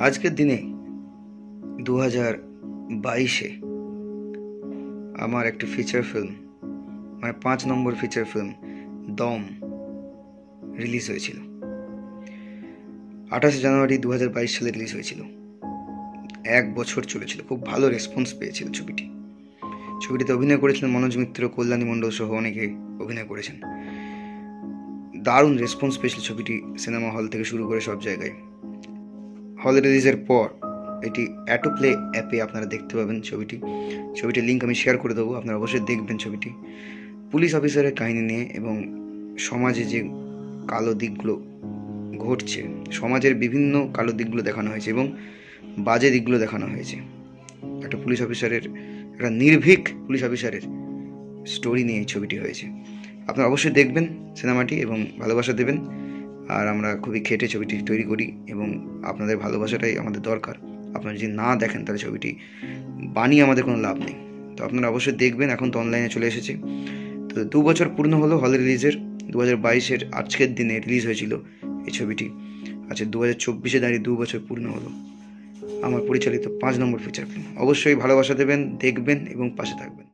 আজকের দিনে 2022-এ আমার একটি ফিচার ফিল্ম, মানে 5 নম্বর ফিচার ফিল্ম দম রিলিজ হয়েছিল। 28 জানুয়ারি 2022 সালে রিলিজ হয়েছিল। 1 বছর চলেছিল। খুব ভালো রেসপন্স পেয়েছিল ছবিটিতে অভিনয় করেছিলেন মনোজ মিত্র, কল্যাণী মণ্ডল সহ অনেকে অভিনয় করেছেন। দারুণ রেসপন্স পেয়েছিল ছবিটি, সিনেমা হল থেকে শুরু করে সব জায়গায়। হল রিলিজের পর এটি অ্যাটোপ্লে অ্যাপে আপনারা দেখতে পাবেন ছবিটির লিঙ্ক আমি শেয়ার করে দেবো, আপনারা অবশ্যই দেখবেন ছবিটি। পুলিশ অফিসারের কাহিনী নিয়ে এবং সমাজে যে কালো দিকগুলো ঘটছে, সমাজের বিভিন্ন কালো দিকগুলো দেখানো হয়েছে এবং বাজে দিকগুলো দেখানো হয়েছে। একটা পুলিশ অফিসারের, একটা নির্ভীক পুলিশ অফিসারের স্টোরি নিয়ে এই ছবিটি হয়েছে। আপনারা অবশ্যই দেখবেন সিনেমাটি এবং ভালোবাসা দেবেন। আর আমরা খুবই খেটে ছবিটি তৈরি করি এবং আপনাদের ভালোবাসাটাই আমাদের দরকার। আপনারা যদি না দেখেন তাহলে ছবিটি বানিয়ে আমাদের কোনো লাভ নেই। তো আপনারা অবশ্যই দেখবেন। এখন তো অনলাইনে চলে এসেছে। তো 2 বছর পূর্ণ হলো হল রিলিজের। 2022-এর আজকের দিনে রিলিজ হয়েছিল এই ছবিটি। আচ্ছা, 2024-এ দাঁড়িয়ে 2 বছর পূর্ণ হলো আমার পরিচালিত 5 নম্বর ফিচার ফিল্ম। অবশ্যই ভালোবাসা দেবেন, দেখবেন এবং পাশে থাকবেন।